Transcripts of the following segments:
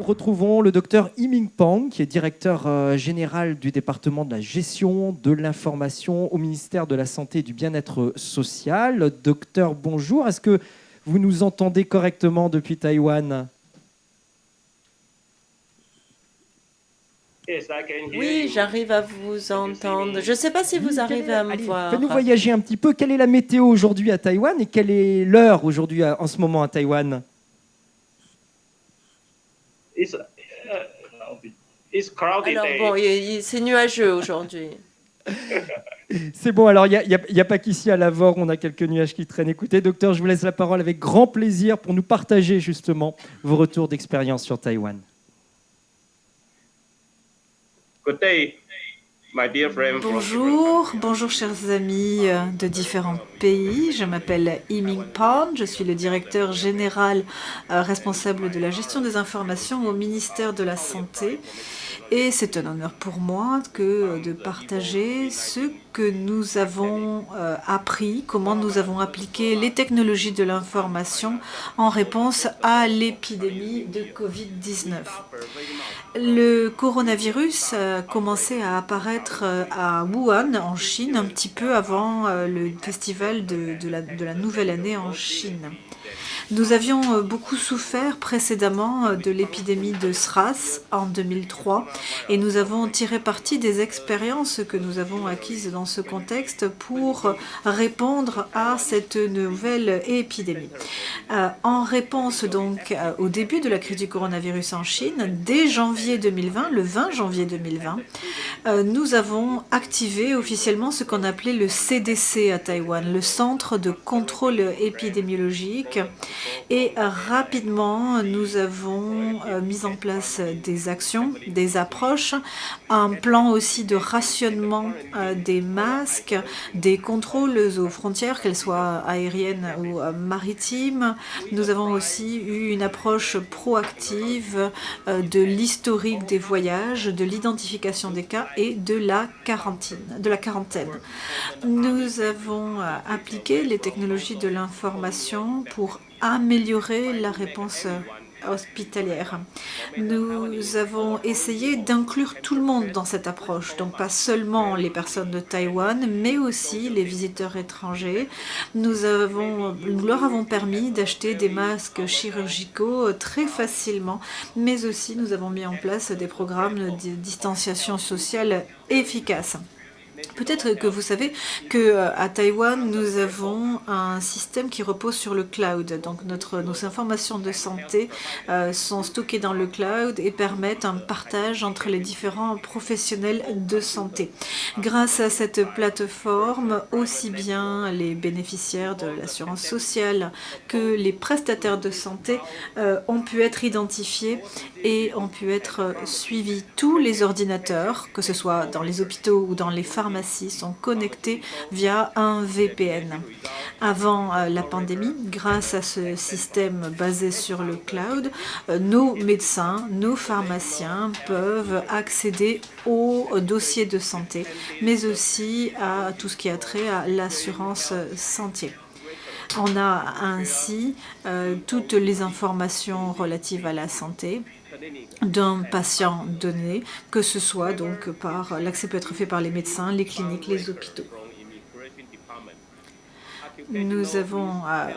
retrouvons le docteur Yiming Pang, qui est directeur général du département de la gestion de l'information au ministère de la Santé et du Bien-être social. Docteur, bonjour. Est-ce que vous nous entendez correctement depuis Taïwan ? Oui, j'arrive à vous entendre. Je ne sais pas si vous arrivez à me voir. Faites-nous voyager un petit peu. Quelle est la météo aujourd'hui à Taïwan et quelle est l'heure aujourd'hui en ce moment à Taïwan ? Alors bon, c'est nuageux aujourd'hui. C'est bon, alors il n'y a pas qu'ici à Lavore, on a quelques nuages qui traînent. Écoutez, docteur, je vous laisse la parole avec grand plaisir pour nous partager justement vos retours d'expérience sur Taïwan. Bonjour chers amis de différents pays. Je m'appelle Yiming Pang, je suis le directeur général responsable de la gestion des informations au ministère de la Santé. Et c'est un honneur pour moi de partager ce que nous avons appris, comment nous avons appliqué les technologies de l'information en réponse à l'épidémie de Covid-19. Le coronavirus a commencé à apparaître à Wuhan, en Chine, un petit peu avant le festival de la Nouvelle Année en Chine. Nous avions beaucoup souffert précédemment de l'épidémie de SRAS en 2003 et nous avons tiré parti des expériences que nous avons acquises dans ce contexte pour répondre à cette nouvelle épidémie. En réponse donc au début de la crise du coronavirus en Chine, dès janvier 2020, le 20 janvier 2020, nous avons activé officiellement ce qu'on appelait le CDC à Taïwan, le Centre de contrôle épidémiologique. Et rapidement, nous avons mis en place des actions, des approches, un plan aussi de rationnement des masques, des contrôles aux frontières, qu'elles soient aériennes ou maritimes. Nous avons aussi eu une approche proactive de l'historique des voyages, de l'identification des cas et de la quarantaine. Nous avons appliqué les technologies de l'information pour améliorer la réponse hospitalière. Nous avons essayé d'inclure tout le monde dans cette approche, donc pas seulement les personnes de Taïwan, mais aussi les visiteurs étrangers. Nous leur avons permis d'acheter des masques chirurgicaux très facilement, mais aussi nous avons mis en place des programmes de distanciation sociale efficaces. Peut-être que vous savez qu'à Taïwan, nous avons un système qui repose sur le cloud. Donc nos informations de santé sont stockées dans le cloud et permettent un partage entre les différents professionnels de santé. Grâce à cette plateforme, aussi bien les bénéficiaires de l'assurance sociale que les prestataires de santé ont pu être identifiés et ont pu être suivis. Tous les ordinateurs, que ce soit dans les hôpitaux ou dans les pharmacies, sont connectés via un VPN. Avant la pandémie, grâce à ce système basé sur le cloud, nos médecins, nos pharmaciens peuvent accéder aux dossiers de santé, mais aussi à tout ce qui a trait à l'assurance santé. On a ainsi toutes les informations relatives à la santé d'un patient donné, que ce soit donc l'accès peut être fait par les médecins, les cliniques, les hôpitaux. Nous avons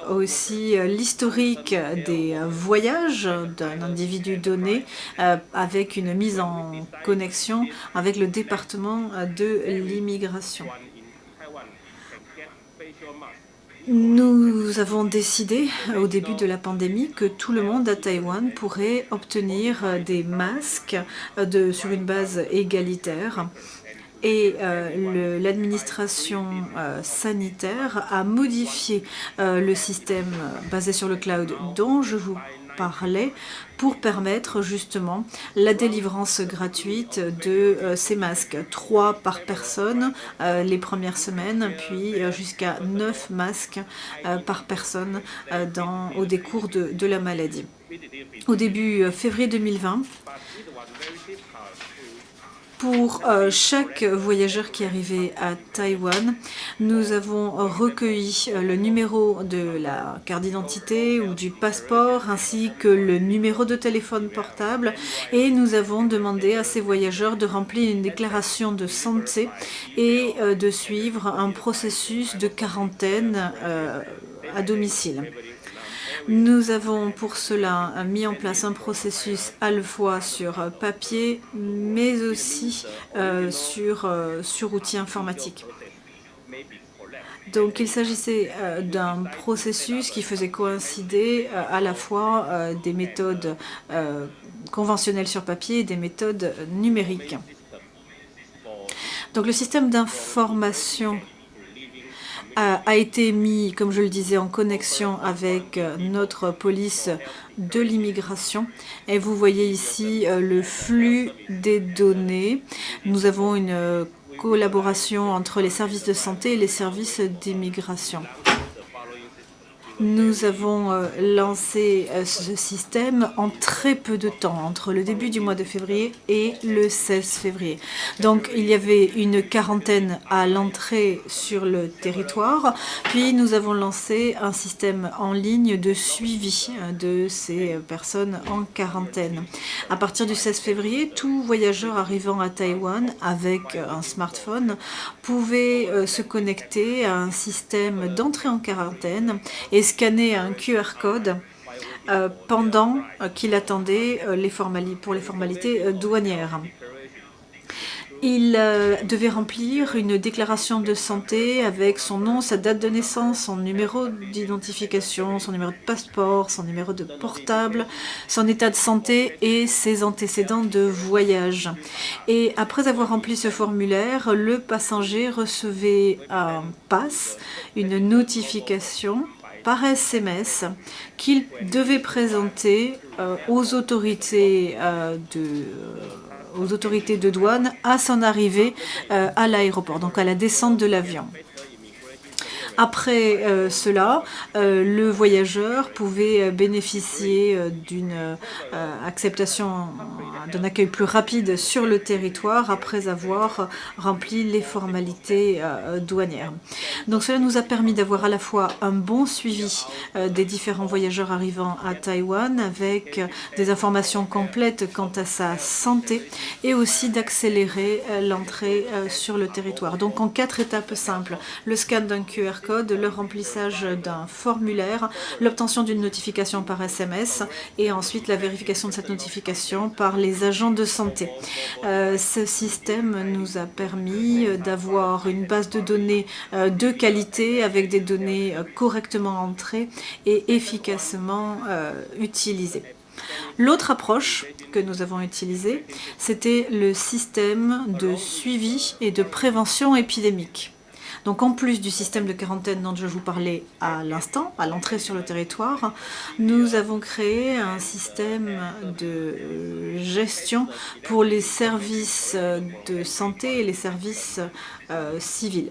aussi l'historique des voyages d'un individu donné avec une mise en connexion avec le département de l'immigration. Nous avons décidé au début de la pandémie que tout le monde à Taïwan pourrait obtenir des masques sur une base égalitaire. Et l'administration sanitaire a modifié le système basé sur le cloud dont je vous parlais pour permettre justement la délivrance gratuite de ces masques. 3 par personne les premières semaines, puis jusqu'à 9 masques par personne au décours de la maladie. Au début février 2020, Pour chaque voyageur qui arrivait à Taïwan, nous avons recueilli le numéro de la carte d'identité ou du passeport ainsi que le numéro de téléphone portable et nous avons demandé à ces voyageurs de remplir une déclaration de santé et de suivre un processus de quarantaine à domicile. Nous avons pour cela mis en place un processus à la fois sur papier, mais aussi sur outils informatiques. Donc il s'agissait d'un processus qui faisait coïncider à la fois des méthodes conventionnelles sur papier et des méthodes numériques. Donc le système d'information a été mis, comme je le disais, en connexion avec notre police de l'immigration. Et vous voyez ici le flux des données. Nous avons une collaboration entre les services de santé et les services d'immigration. Nous avons lancé ce système en très peu de temps, entre le début du mois de février et le 16 février. Donc il y avait une quarantaine à l'entrée sur le territoire, puis nous avons lancé un système en ligne de suivi de ces personnes en quarantaine. À partir du 16 février, tout voyageur arrivant à Taïwan avec un smartphone pouvait se connecter à un système d'entrée en quarantaine et scanner un QR code pendant qu'il attendait pour les formalités douanières. Il devait remplir une déclaration de santé avec son nom, sa date de naissance, son numéro d'identification, son numéro de passeport, son numéro de portable, son état de santé et ses antécédents de voyage. Et après avoir rempli ce formulaire, le passager recevait un pass, une notification par SMS qu'il devait présenter aux autorités de douane à son arrivée à l'aéroport, donc à la descente de l'avion. Après cela, le voyageur pouvait bénéficier d'une acceptation, d'un accueil plus rapide sur le territoire après avoir rempli les formalités douanières. Donc cela nous a permis d'avoir à la fois un bon suivi des différents voyageurs arrivant à Taïwan avec des informations complètes quant à sa santé et aussi d'accélérer l'entrée sur le territoire. Donc en 4 étapes simples, le scan d'un QR code, le remplissage d'un formulaire, l'obtention d'une notification par SMS et ensuite la vérification de cette notification par les agents de santé. Ce système nous a permis d'avoir une base de données de qualité avec des données correctement entrées et efficacement utilisées. L'autre approche que nous avons utilisée, c'était le système de suivi et de prévention épidémique. Donc en plus du système de quarantaine dont je vous parlais à l'instant, à l'entrée sur le territoire, nous avons créé un système de gestion pour les services de santé et les services civils.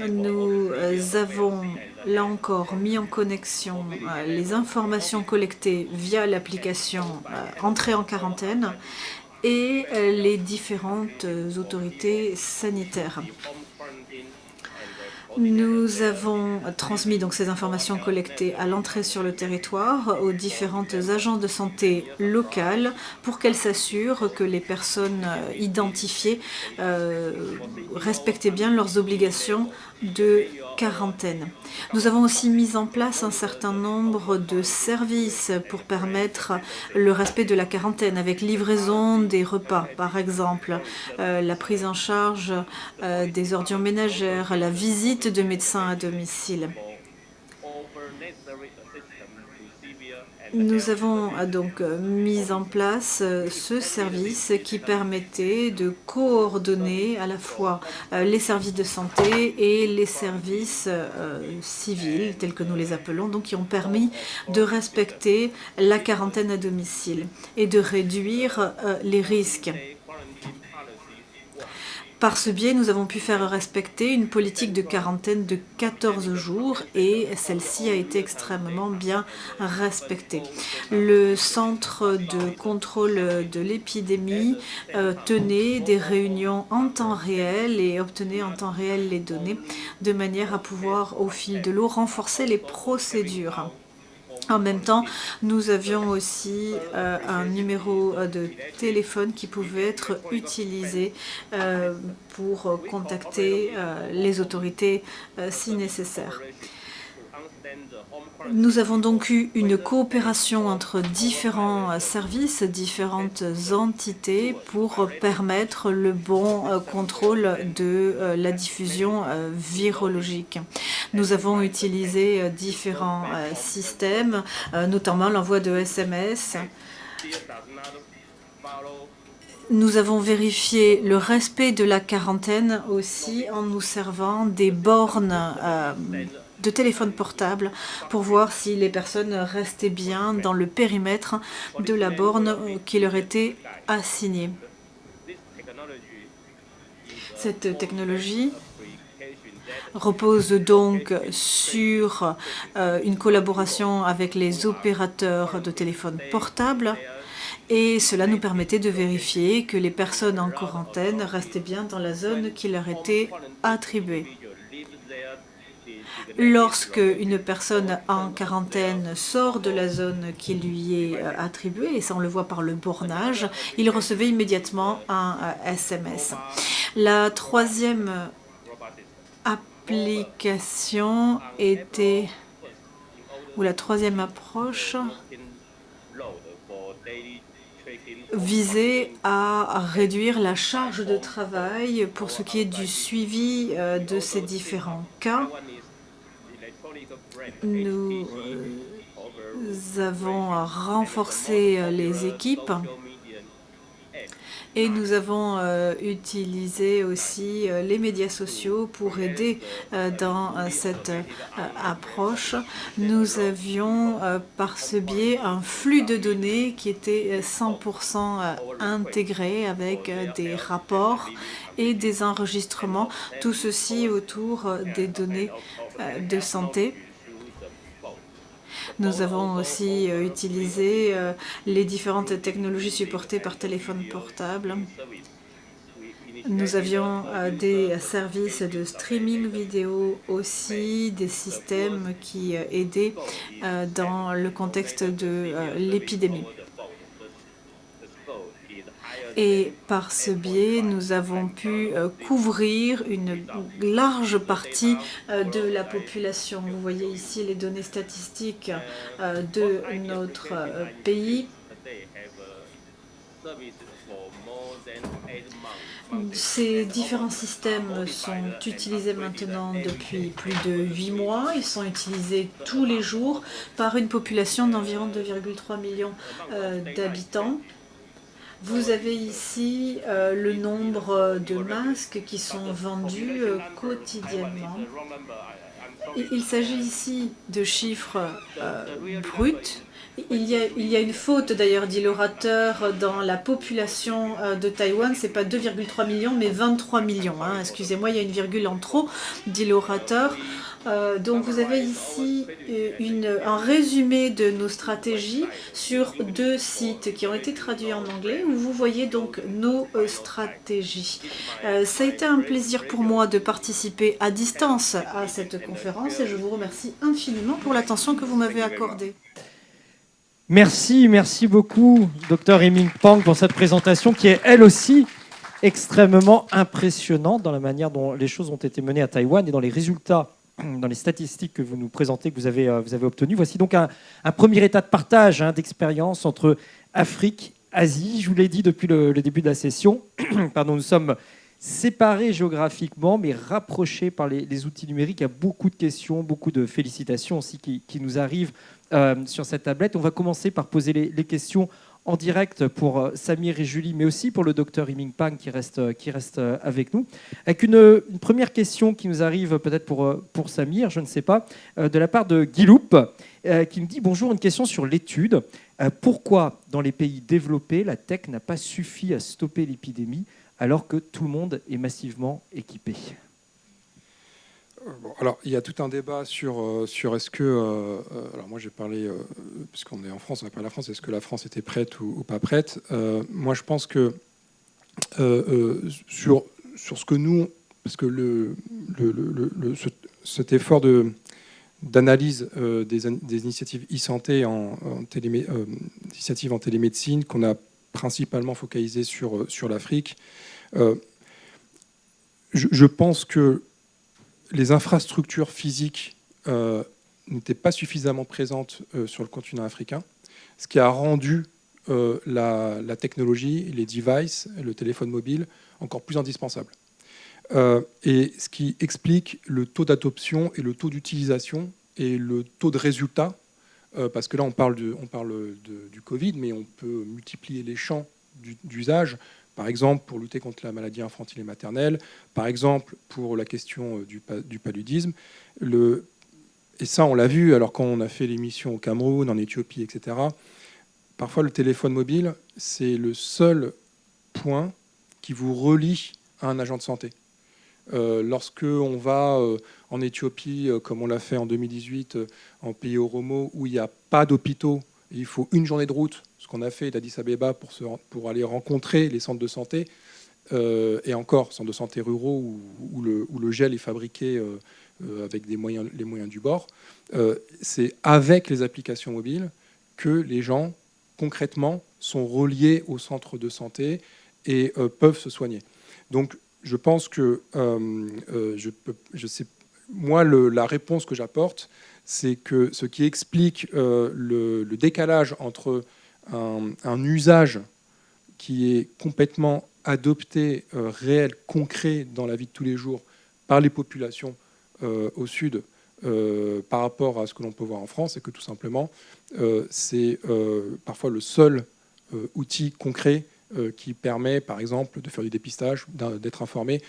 Nous avons là encore mis en connexion les informations collectées via l'application Entrée en quarantaine et les différentes autorités sanitaires. Nous avons transmis donc ces informations collectées à l'entrée sur le territoire aux différentes agences de santé locales pour qu'elles s'assurent que les personnes identifiées respectaient bien leurs obligations de quarantaine. Nous avons aussi mis en place un certain nombre de services pour permettre le respect de la quarantaine avec livraison des repas, par exemple, la prise en charge des ordures ménagères, la visite de médecins à domicile. Nous avons donc mis en place ce service qui permettait de coordonner à la fois les services de santé et les services civils, tels que nous les appelons, donc qui ont permis de respecter la quarantaine à domicile et de réduire les risques. Par ce biais, nous avons pu faire respecter une politique de quarantaine de 14 jours et celle-ci a été extrêmement bien respectée. Le centre de contrôle de l'épidémie tenait des réunions en temps réel et obtenait en temps réel les données de manière à pouvoir, au fil de l'eau, renforcer les procédures. En même temps, nous avions aussi un numéro de téléphone qui pouvait être utilisé pour contacter les autorités si nécessaire. Nous avons donc eu une coopération entre différents services, différentes entités pour permettre le bon contrôle de la diffusion virologique. Nous avons utilisé différents systèmes, notamment l'envoi de SMS. Nous avons vérifié le respect de la quarantaine aussi en nous servant des bornes de téléphone portable pour voir si les personnes restaient bien dans le périmètre de la borne qui leur était assignée. Cette technologie repose donc sur une collaboration avec les opérateurs de téléphone portable et cela nous permettait de vérifier que les personnes en quarantaine restaient bien dans la zone qui leur était attribuée. Lorsque une personne en quarantaine sort de la zone qui lui est attribuée, et ça on le voit par le bornage, il recevait immédiatement un SMS. La troisième application était, ou la troisième approche visait à réduire la charge de travail pour ce qui est du suivi de ces différents cas. Nous avons renforcé les équipes et nous avons utilisé aussi les médias sociaux pour aider dans cette approche. Nous avions par ce biais un flux de données qui était 100% intégré avec des rapports et des enregistrements, tout ceci autour des données de santé. Nous avons aussi utilisé les différentes technologies supportées par téléphone portable. Nous avions des services de streaming vidéo aussi, des systèmes qui aidaient dans le contexte de l'épidémie. Et par ce biais, nous avons pu couvrir une large partie de la population. Vous voyez ici les données statistiques de notre pays. Ces différents systèmes sont utilisés maintenant depuis plus de 8 mois. Ils sont utilisés tous les jours par une population d'environ 2,3 millions d'habitants. Vous avez ici le nombre de masques qui sont vendus quotidiennement. Il s'agit ici de chiffres bruts. Il y a une faute d'ailleurs, dit l'orateur, dans la population de Taïwan. Ce n'est pas 2,3 millions, mais 23 millions. Hein. Excusez-moi, il y a une virgule en trop, dit l'orateur. Donc vous avez ici un résumé de nos stratégies sur 2 sites qui ont été traduits en anglais où vous voyez donc nos stratégies. Ça a été un plaisir pour moi de participer à distance à cette conférence et je vous remercie infiniment pour l'attention que vous m'avez accordée. Merci beaucoup, Dr Yiming Pang, pour cette présentation qui est elle aussi extrêmement impressionnante dans la manière dont les choses ont été menées à Taïwan et dans les résultats, dans les statistiques que vous nous présentez, que vous avez obtenues. Voici donc un premier état de partage d'expérience entre Afrique, Asie. Je vous l'ai dit depuis le début de la session. Pardon, nous sommes séparés géographiquement, mais rapprochés par les outils numériques. Il y a beaucoup de questions, beaucoup de félicitations aussi qui nous arrivent sur cette tablette. On va commencer par poser les questions en direct pour Samir et Julie, mais aussi pour le docteur Yiming Pang qui reste avec nous. Avec une première question qui nous arrive peut-être pour Samir, je ne sais pas, de la part de Guy Loup, qui nous dit « Bonjour, une question sur l'étude. Pourquoi dans les pays développés, la tech n'a pas suffi à stopper l'épidémie alors que tout le monde est massivement équipé? Bon, alors, il y a tout un débat sur est-ce que... alors moi, j'ai parlé, puisqu'on est en France, on a parlé de la France, est-ce que la France était prête ou pas prête? Moi, je pense que sur ce que nous... Parce que cet effort d'analyse des initiatives e-santé initiatives en télémédecine qu'on a principalement focalisé sur l'Afrique, je pense que les infrastructures physiques n'étaient pas suffisamment présentes sur le continent africain, ce qui a rendu la technologie, les devices, le téléphone mobile encore plus indispensable. Et ce qui explique le taux d'adoption et le taux d'utilisation et le taux de résultat, parce que là on parle du Covid, mais on peut multiplier les champs d'usage, par exemple pour lutter contre la maladie infantile et maternelle, par exemple pour la question du paludisme. Et ça on l'a vu, alors quand on a fait l'émission au Cameroun, en Éthiopie, etc., parfois le téléphone mobile, c'est le seul point qui vous relie à un agent de santé. Lorsque on va en Éthiopie, comme on l'a fait en 2018, en pays Oromo, où il n'y a pas d'hôpitaux, il faut une journée de route, ce qu'on a fait d'Addis Abeba pour aller rencontrer les centres de santé, et encore, centres de santé ruraux où le gel est fabriqué avec les moyens du bord, c'est avec les applications mobiles que les gens, concrètement, sont reliés au centre de santé et peuvent se soigner. Donc, je pense que la réponse que j'apporte, c'est que ce qui explique le décalage entre un usage qui est complètement adopté, réel, concret dans la vie de tous les jours par les populations au sud par rapport à ce que l'on peut voir en France, c'est que tout simplement, c'est parfois le seul outil concret qui permet, par exemple, de faire du dépistage, d'être informé,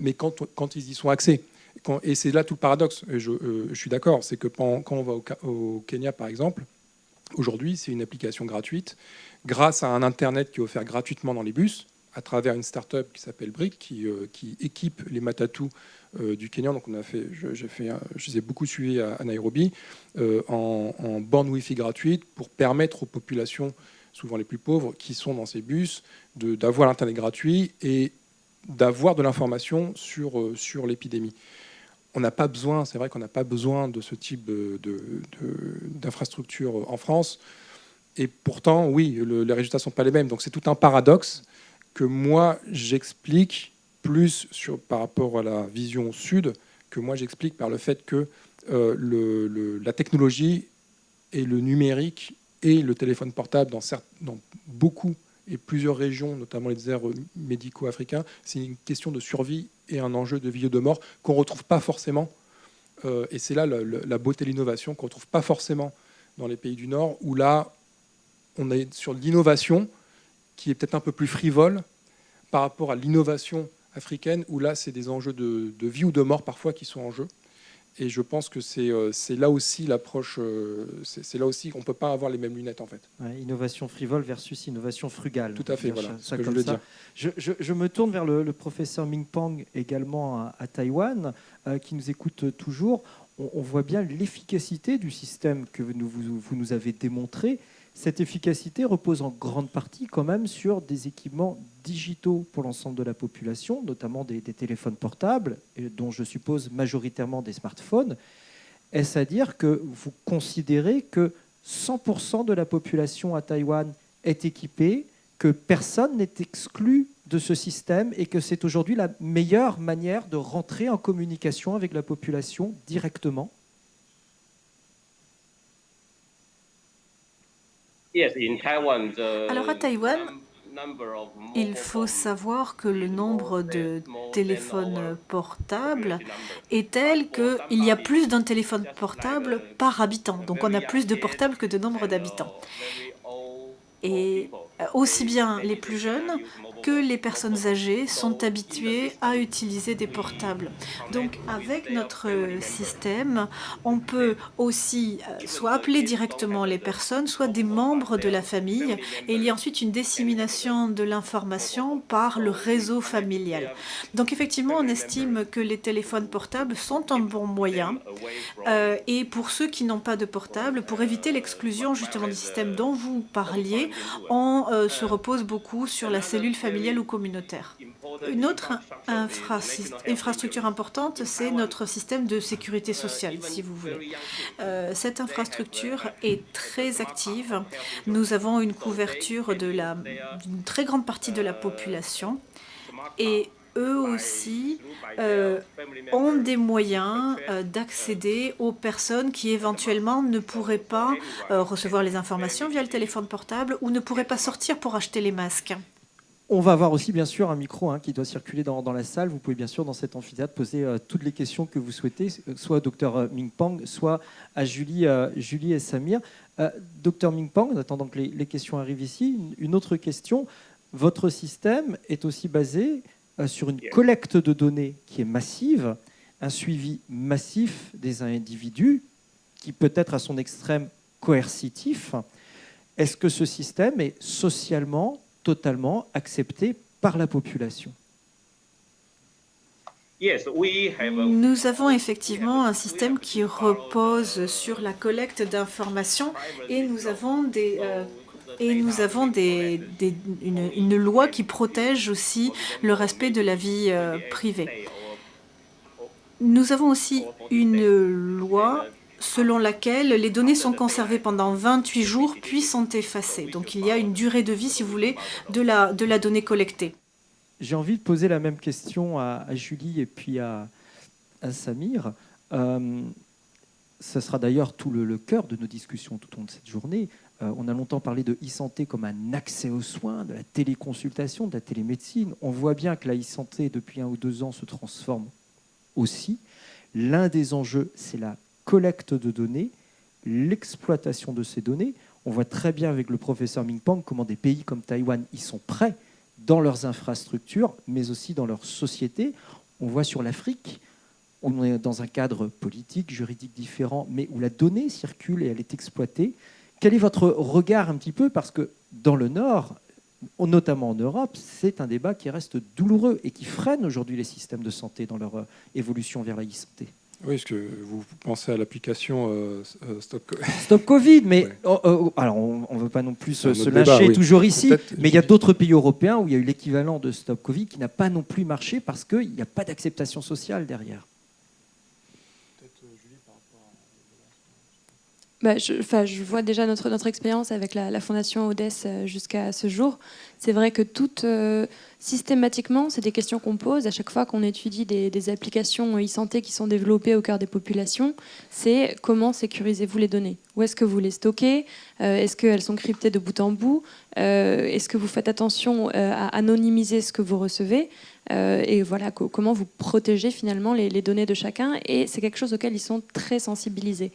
mais quand ils y sont accès. Et c'est là tout le paradoxe, je suis d'accord, c'est que quand on va au Kenya, par exemple, aujourd'hui, c'est une application gratuite, grâce à un Internet qui est offert gratuitement dans les bus, à travers une start-up qui s'appelle Brick, qui équipe les Matatu du Kenya. Donc je les ai beaucoup suivis à Nairobi, en borne Wi-Fi gratuite, pour permettre aux populations souvent les plus pauvres, qui sont dans ces bus, d'avoir l'Internet gratuit et d'avoir de l'information sur l'épidémie. On n'a pas besoin, c'est vrai qu'on n'a pas besoin de ce type d'infrastructure en France. Et pourtant, oui, les résultats ne sont pas les mêmes. Donc c'est tout un paradoxe que moi, j'explique plus par rapport à la vision sud, que moi, j'explique par le fait que la technologie et le numérique et le téléphone portable dans beaucoup et plusieurs régions, notamment les déserts médicaux africains, c'est une question de survie et un enjeu de vie ou de mort qu'on ne retrouve pas forcément. Et c'est là la beauté de l'innovation qu'on ne retrouve pas forcément dans les pays du Nord, où là, on est sur l'innovation qui est peut-être un peu plus frivole par rapport à l'innovation africaine, où là, c'est des enjeux de vie ou de mort parfois qui sont en jeu. Et je pense que c'est là aussi l'approche, c'est là aussi qu'on ne peut pas avoir les mêmes lunettes en fait. Ouais, innovation frivole versus innovation frugale. Tout à fait, voilà ce que je voulais dire. Je me tourne vers le professeur Ming Pang, également à Taïwan, qui nous écoute toujours. On voit bien l'efficacité du système que vous nous avez démontré. Cette efficacité repose en grande partie quand même sur des équipements digitaux pour l'ensemble de la population, notamment des téléphones portables, dont je suppose majoritairement des smartphones. Est-ce à dire que vous considérez que 100% de la population à Taïwan est équipée, que personne n'est exclu de ce système et que c'est aujourd'hui la meilleure manière de rentrer en communication avec la population directement ? Alors à Taïwan, il faut savoir que le nombre de téléphones portables est tel qu'il y a plus d'un téléphone portable par habitant. Donc on a plus de portables que de nombre d'habitants. Et aussi bien les plus jeunes que les personnes âgées sont habituées à utiliser des portables. Donc avec notre système, on peut aussi soit appeler directement les personnes, soit des membres de la famille, et il y a ensuite une dissémination de l'information par le réseau familial. Donc effectivement, on estime que les téléphones portables sont un bon moyen. Et pour ceux qui n'ont pas de portable, pour éviter l'exclusion justement du système dont vous parliez, on se repose beaucoup sur la cellule familiale ou communautaire. Une autre infrastructure importante, c'est notre système de sécurité sociale, si vous voulez. Cette infrastructure est très active. Nous avons une couverture d'une très grande partie de la population et eux aussi ont des moyens d'accéder aux personnes qui éventuellement ne pourraient pas recevoir les informations via le téléphone portable ou ne pourraient pas sortir pour acheter les masques. On va avoir aussi bien sûr un micro qui doit circuler dans la salle. Vous pouvez bien sûr dans cet amphithéâtre poser toutes les questions que vous souhaitez, soit au docteur Ming-Pang, soit à Julie et Samir. Docteur Ming-Pang, en attendant que les questions arrivent ici, une autre question. Votre système est aussi basé sur une collecte de données qui est massive, un suivi massif des individus qui peut être à son extrême coercitif. Est-ce que ce système est socialement totalement accepté par la population? Nous avons effectivement un système qui repose sur la collecte d'informations et nous avons une loi qui protège aussi le respect de la vie privée. Nous avons aussi une loi selon laquelle les données sont conservées pendant 28 jours puis sont effacées. Donc il y a une durée de vie, si vous voulez, de la donnée collectée. J'ai envie de poser la même question à Julie et puis à Samir. Ce sera d'ailleurs tout le cœur de nos discussions tout au long de cette journée. On a longtemps parlé de e-santé comme un accès aux soins, de la téléconsultation, de la télémédecine. On voit bien que la e-santé, depuis 1 ou 2 ans, se transforme aussi. L'un des enjeux, c'est la collecte de données, l'exploitation de ces données. On voit très bien avec le professeur Ming-Pang comment des pays comme Taïwan y sont prêts dans leurs infrastructures, mais aussi dans leur société. On voit sur l'Afrique, on est dans un cadre politique, juridique différent, mais où la donnée circule et elle est exploitée. Quel est votre regard un petit peu? Parce que dans le Nord, notamment en Europe, c'est un débat qui reste douloureux et qui freine aujourd'hui les systèmes de santé dans leur évolution vers la e-santé. Oui, est-ce que vous pensez à l'application Stop Covid, mais ouais. Alors on ne veut pas non plus se débat, lâcher oui. toujours ici, Peut-être, mais il y a d'autres pays européens où il y a eu l'équivalent de Stop Covid qui n'a pas non plus marché parce qu'il n'y a pas d'acceptation sociale derrière. Je vois déjà notre expérience avec la Fondation Odès jusqu'à ce jour. C'est vrai que systématiquement, c'est des questions qu'on pose à chaque fois qu'on étudie des applications e-santé qui sont développées au cœur des populations. C'est comment sécurisez-vous les données? Où est-ce que vous les stockez? Est-ce qu'elles sont cryptées de bout en bout? Est-ce que vous faites attention à anonymiser ce que vous recevez? Et voilà, comment vous protégez finalement les données de chacun? Et c'est quelque chose auquel ils sont très sensibilisés.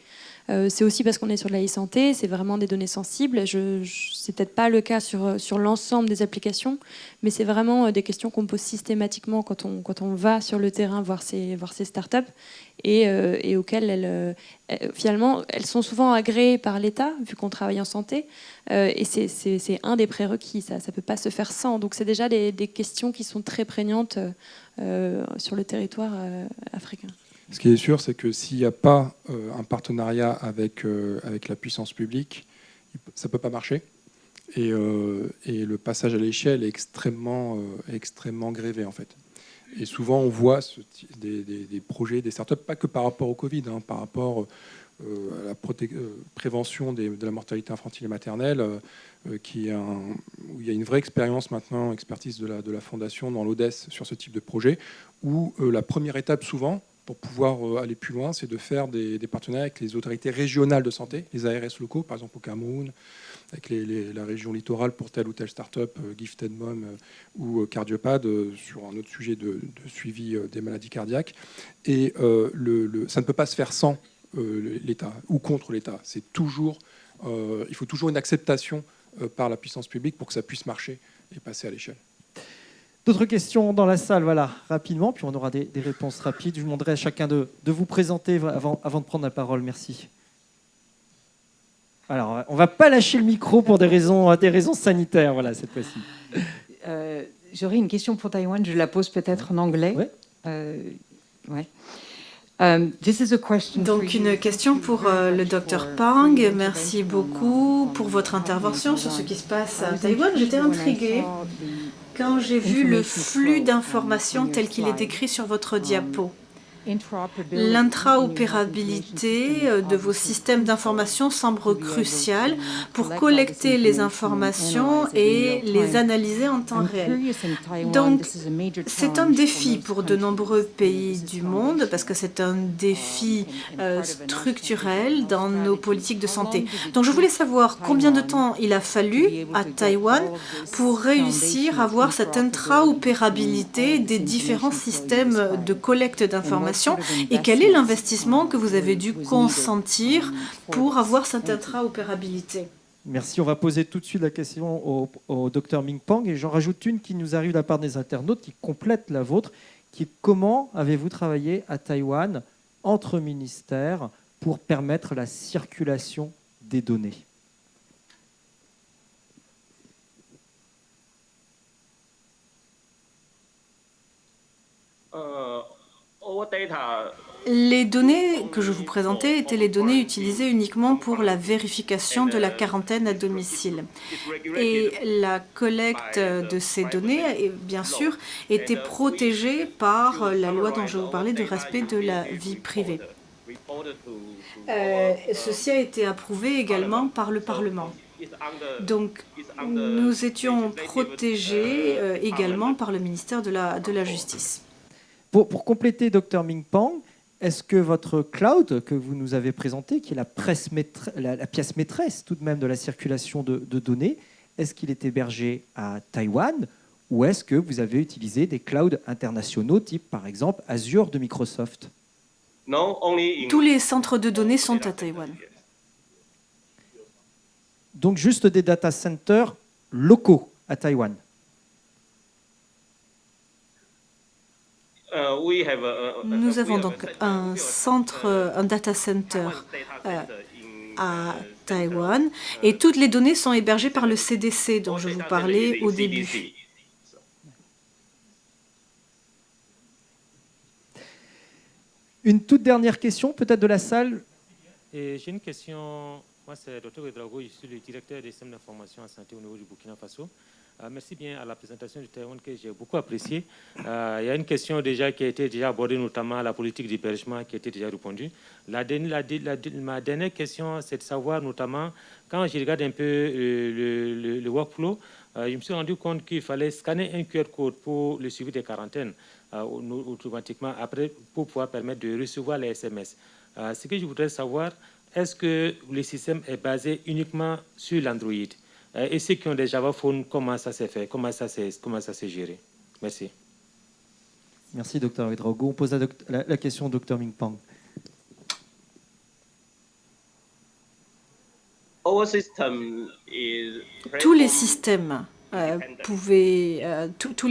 C'est aussi parce qu'on est sur de la e-santé, c'est vraiment des données sensibles. C'est peut-être pas le cas sur l'ensemble des applications, mais c'est vraiment des questions qu'on pose systématiquement quand on va sur le terrain voir ces startups et auxquelles finalement elles sont souvent agréées par l'État vu qu'on travaille en santé et c'est un des prérequis, ça peut pas se faire sans. Donc c'est déjà des questions qui sont très prégnantes sur le territoire africain. Ce qui est sûr, c'est que s'il n'y a pas un partenariat avec la puissance publique, ça ne peut pas marcher. Et le passage à l'échelle est extrêmement grévé, en fait. Et souvent, on voit des projets, des startups, pas que par rapport au Covid, par rapport à la prévention de la mortalité infantile et maternelle, où il y a une vraie expérience maintenant, expertise de la Fondation dans l'Odès sur ce type de projet, où la première étape, souvent, pour pouvoir aller plus loin, c'est de faire des partenariats avec les autorités régionales de santé, les ARS locaux, par exemple au Cameroun, avec la région littorale pour telle ou telle start-up, Gifted Mom ou Cardiopad, sur un autre sujet de suivi des maladies cardiaques. Et ça ne peut pas se faire sans l'État ou contre l'État. Il faut toujours une acceptation par la puissance publique pour que ça puisse marcher et passer à l'échelle. D'autres questions dans la salle, voilà, rapidement, puis on aura des réponses rapides. Je vous demanderai à chacun de vous présenter avant de prendre la parole. Merci. Alors, on ne va pas lâcher le micro pour des raisons sanitaires, voilà, cette fois-ci. J'aurais une question pour Taïwan, je la pose peut-être en anglais. Ouais. Donc une question pour le Dr Pang. Merci beaucoup pour votre intervention sur ce qui se passe à Taïwan. J'étais intriguée quand j'ai vu le flux d'informations tel qu'il est décrit sur votre diapo. L'intraopérabilité de vos systèmes d'information semble cruciale pour collecter les informations et les analyser en temps réel. Donc, c'est un défi pour de nombreux pays du monde parce que c'est un défi structurel dans nos politiques de santé. Donc, je voulais savoir combien de temps il a fallu à Taïwan pour réussir à avoir cette intraopérabilité des différents systèmes de collecte d'informations et quel est l'investissement que vous avez dû consentir pour avoir cette intraopérabilité? Merci. On va poser tout de suite la question au Dr Ming Pang et j'en rajoute une qui nous arrive de la part des internautes qui complète la vôtre, qui est comment avez-vous travaillé à Taïwan entre ministères pour permettre la circulation des données? Les données que je vous présentais étaient les données utilisées uniquement pour la vérification de la quarantaine à domicile. Et la collecte de ces données, bien sûr, était protégée par la loi dont je vous parlais de respect de la vie privée. Ceci a été approuvé également par le Parlement. Donc, nous étions protégés également par le ministère de la Justice. Pour compléter, Dr Ming Pang, est-ce que votre cloud que vous nous avez présenté, qui est la pièce maîtresse tout de même de la circulation de données, est-ce qu'il est hébergé à Taïwan ou est-ce que vous avez utilisé des clouds internationaux type par exemple Azure de Microsoft? Tous les centres de données sont à Taïwan. Donc juste des data centers locaux à Taïwan. Nous avons donc un data center à Taïwan et toutes les données sont hébergées par le CDC dont je vous parlais au début. Une toute dernière question peut-être de la salle. J'ai une question, moi c'est Dr Ouedraogo, je suis le directeur des systèmes d'information en santé au niveau du Burkina Faso. Merci bien à la présentation du Taïwan que j'ai beaucoup appréciée. Il y a une question déjà qui a été abordée, notamment la politique d'hébergement qui a été déjà répondue. Ma dernière question, c'est de savoir notamment, quand je regarde un peu le workflow, je me suis rendu compte qu'il fallait scanner un QR code pour le suivi des quarantaines automatiquement après pour pouvoir permettre de recevoir les SMS. Ce que je voudrais savoir, est-ce que le système est basé uniquement sur l'Android? Et ceux qui ont des Java Phone, comment ça s'est fait? Comment ça s'est géré? Merci. Merci, Dr Ouedraogo. On pose la question au Dr Ming Pang. Tous les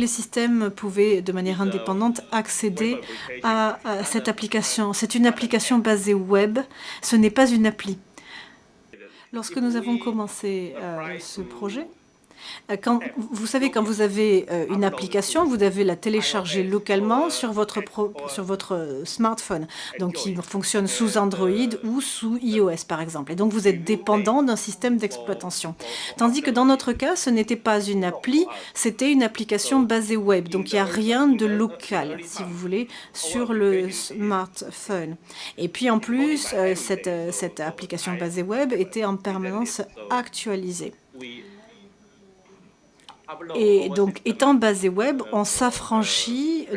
systèmes pouvaient de manière indépendante accéder à cette application. C'est une application basée web, ce n'est pas une appli. Lorsque nous avons commencé ce projet, vous savez, quand vous avez une application, vous devez la télécharger localement sur votre smartphone, donc qui fonctionne sous Android ou sous iOS, par exemple. Et donc, vous êtes dépendant d'un système d'exploitation. Tandis que dans notre cas, ce n'était pas une appli, c'était une application basée web. Donc, il n'y a rien de local, si vous voulez, sur le smartphone. Et puis, en plus, cette application basée web était en permanence actualisée. Et donc, étant basé web, on s'affranchit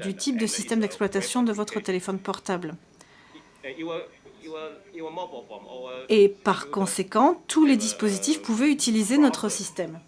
du type de système d'exploitation de votre téléphone portable. Et par conséquent, tous les dispositifs pouvaient utiliser notre système.